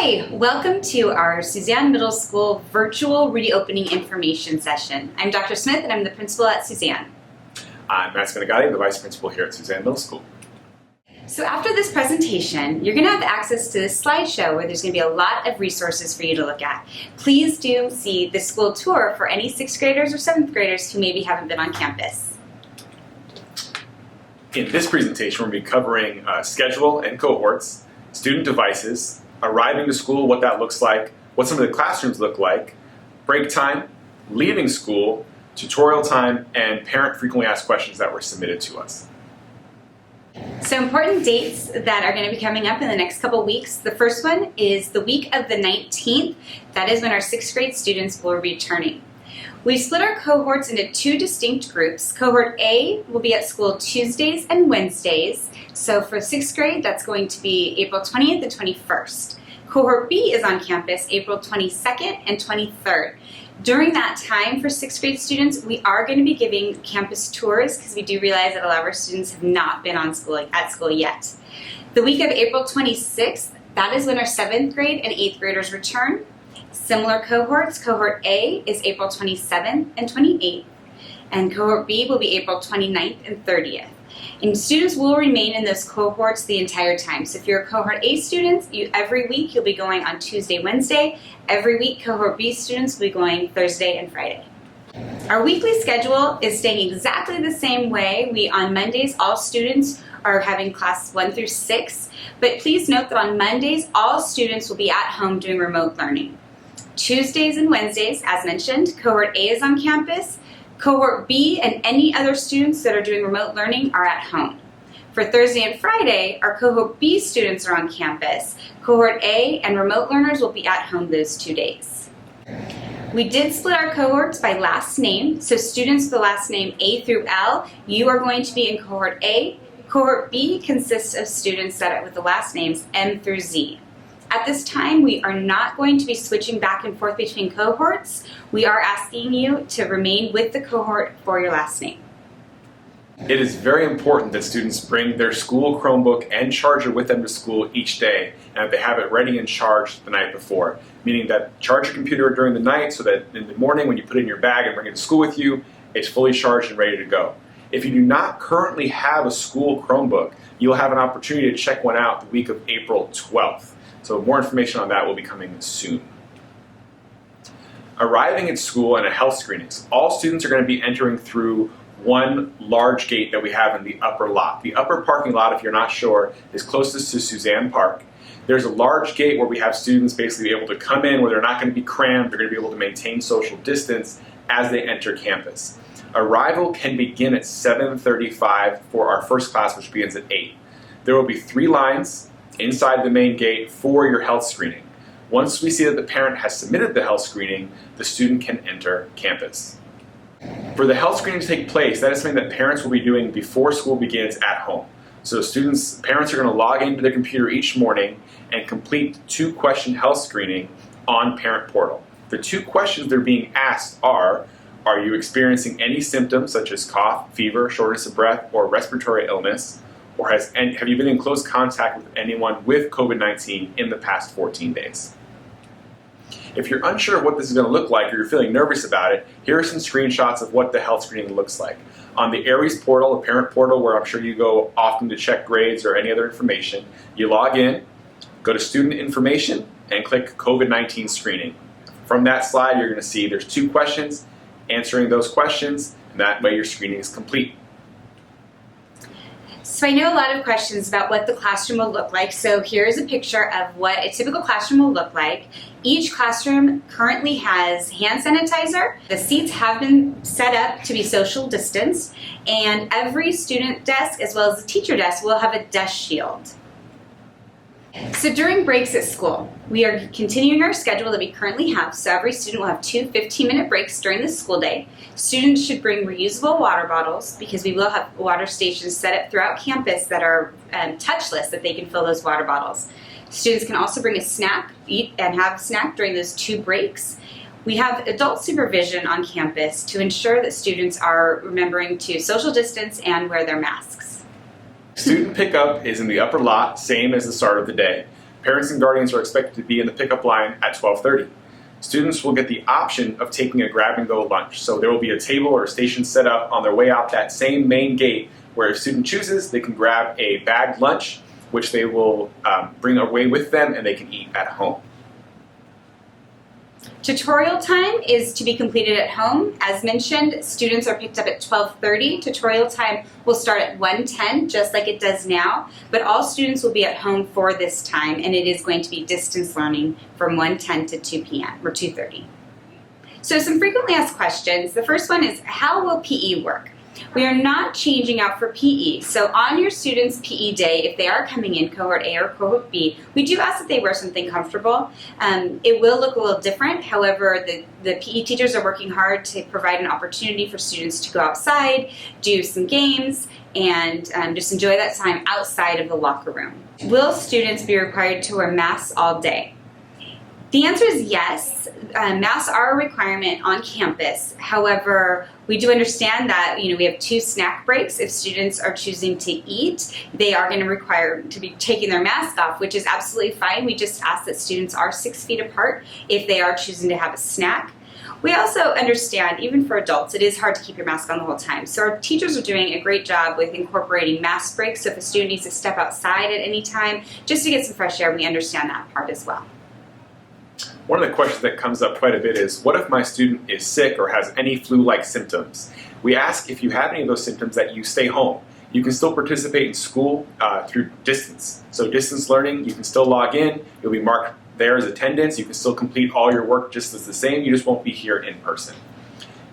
Hi, welcome to our Suzanne Middle School virtual reopening information session. I'm Dr. Smith and I'm the principal at Suzanne. I'm Matt Spinagatti, the vice principal here at Suzanne Middle School. So after this presentation, you're going to have access to this slideshow where there's going to be a lot of resources for you to look at. Please do see the school tour for any 6th graders or 7th graders who maybe haven't been on campus. In this presentation, we'll be covering schedule and cohorts, student devices, arriving to school, what that looks like, what some of the classrooms look like, break time, leaving school, tutorial time, and parent frequently asked questions that were submitted to us. So important dates that are going to be coming up in the next couple weeks. The first one is the week of the 19th. That is when our 6th grade students will be returning. We've split our cohorts into 2 distinct groups. Cohort A will be at school Tuesdays and Wednesdays. So for 6th grade, that's going to be April 20th and 21st. Cohort B is on campus April 22nd and 23rd. During that time for 6th grade students, we are going to be giving campus tours because we do realize that a lot of our students have not been at school yet. The week of April 26th, that is when our 7th grade and 8th graders return. Similar cohorts, cohort A is April 27th and 28th, and cohort B will be April 29th and 30th. And students will remain in those cohorts the entire time. So if you're a cohort A students, every week you'll be going on Tuesday, Wednesday. Every week cohort B students will be going Thursday and Friday. Our weekly schedule is staying exactly the same way. On Mondays, all students are having class 1 through 6, but please note that on Mondays, all students will be at home doing remote learning. Tuesdays and Wednesdays, as mentioned, cohort A is on campus. Cohort B and any other students that are doing remote learning are at home. For Thursday and Friday, our cohort B students are on campus. Cohort A and remote learners will be at home those 2 days. We did split our cohorts by last name, so students with the last name A through L, you are going to be in cohort A. Cohort B consists of students that are with the last names M through Z. At this time, we are not going to be switching back and forth between cohorts. We are asking you to remain with the cohort for your last name. It is very important that students bring their school Chromebook and charger with them to school each day, and that they have it ready and charged the night before, meaning that charge your computer during the night so that in the morning when you put it in your bag and bring it to school with you, it's fully charged and ready to go. If you do not currently have a school Chromebook, you'll have an opportunity to check one out the week of April 12th. So more information on that will be coming soon. Arriving at school and at health screenings, all students are going to be entering through one large gate that we have in the upper lot. The upper parking lot, if you're not sure, is closest to Suzanne Park. There's a large gate where we have students basically be able to come in where they're not going to be crammed, they're going to be able to maintain social distance as they enter campus. Arrival can begin at 7:35 for our first class, which begins at 8. There will be 3 lines inside the main gate for your health screening. Once we see that the parent has submitted the health screening, the student can enter campus. For the health screening to take place, that is something that parents will be doing before school begins at home. So parents are going to log into their computer each morning and complete 2-question health screening on Parent Portal. The 2 questions they're being asked are you experiencing any symptoms such as cough, fever, shortness of breath, or respiratory illness? Or have you been in close contact with anyone with COVID-19 in the past 14 days? If you're unsure of what this is going to look like or you're feeling nervous about it, here are some screenshots of what the health screening looks like. On the Aries portal, a parent portal where I'm sure you go often to check grades or any other information, you log in, go to student information, and click COVID-19 screening. From that slide, you're going to see there's 2 questions, answering those questions, and that way your screening is complete. So I know a lot of questions about what the classroom will look like. So here's a picture of what a typical classroom will look like. Each classroom currently has hand sanitizer. The seats have been set up to be social distanced, and every student desk as well as the teacher desk will have a dust shield. So during breaks at school, we are continuing our schedule that we currently have. So every student will have 2 15-minute breaks during the school day. Students should bring reusable water bottles because we will have water stations set up throughout campus that are touchless that they can fill those water bottles. Students can also bring a snack, eat and have a snack during those 2 breaks. We have adult supervision on campus to ensure that students are remembering to social distance and wear their masks. Student pickup is in the upper lot, same as the start of the day. Parents and guardians are expected to be in the pickup line at 12:30. Students will get the option of taking a grab-and-go lunch. So there will be a table or a station set up on their way out that same main gate where if a student chooses, they can grab a bagged lunch, which they will bring away with them and they can eat at home. Tutorial time is to be completed at home. As mentioned, students are picked up at 12:30. Tutorial time will start at 1:10, just like it does now, but all students will be at home for this time, and it is going to be distance learning from 1:10 to 2 p.m. or 2:30. So some frequently asked questions. The first one is, how will PE work? We are not changing out for PE. So on your students' PE day, if they are coming in cohort A or cohort B, we do ask that they wear something comfortable. It will look a little different. However, the PE teachers are working hard to provide an opportunity for students to go outside, do some games, and just enjoy that time outside of the locker room. Will students be required to wear masks all day? The answer is yes. Masks are a requirement on campus. However, we do understand that we have 2 snack breaks. If students are choosing to eat, they are going to require to be taking their mask off, which is absolutely fine. We just ask that students are 6 feet apart if they are choosing to have a snack. We also understand, even for adults, it is hard to keep your mask on the whole time. So our teachers are doing a great job with incorporating mask breaks. So if a student needs to step outside at any time just to get some fresh air, we understand that part as well. One of the questions that comes up quite a bit is, what if my student is sick or has any flu-like symptoms? We ask if you have any of those symptoms that you stay home. You can still participate in school through distance. So distance learning, you can still log in, you'll be marked there as attendance, you can still complete all your work just as the same, you just won't be here in person.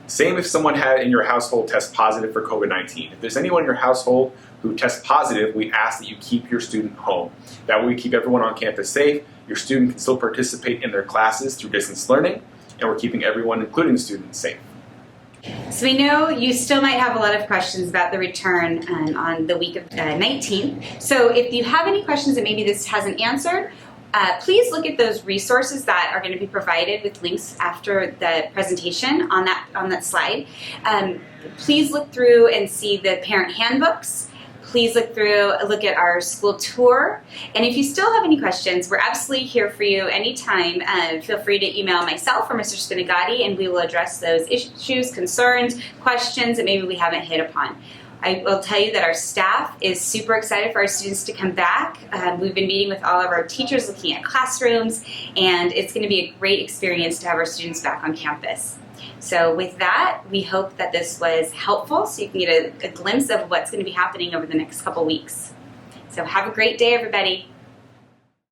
Same if someone in your household tests positive for COVID-19. If there's anyone in your household who tests positive, we ask that you keep your student home. That way we keep everyone on campus safe, your student can still participate in their classes through distance learning, and we're keeping everyone, including the students, safe. So we know you still might have a lot of questions about the return on the week of 19th. So if you have any questions that maybe this hasn't answered, please look at those resources that are going to be provided with links after the presentation on that slide. Please look through and see the parent handbooks. Please look at our school tour. And if you still have any questions, we're absolutely here for you anytime. Feel free to email myself or Mr. Spinagati, and we will address those issues, concerns, questions that maybe we haven't hit upon. I will tell you that our staff is super excited for our students to come back. We've been meeting with all of our teachers, looking at classrooms, and it's going to be a great experience to have our students back on campus. So with that, we hope that this was helpful so you can get a glimpse of what's going to be happening over the next couple weeks. So have a great day, everybody.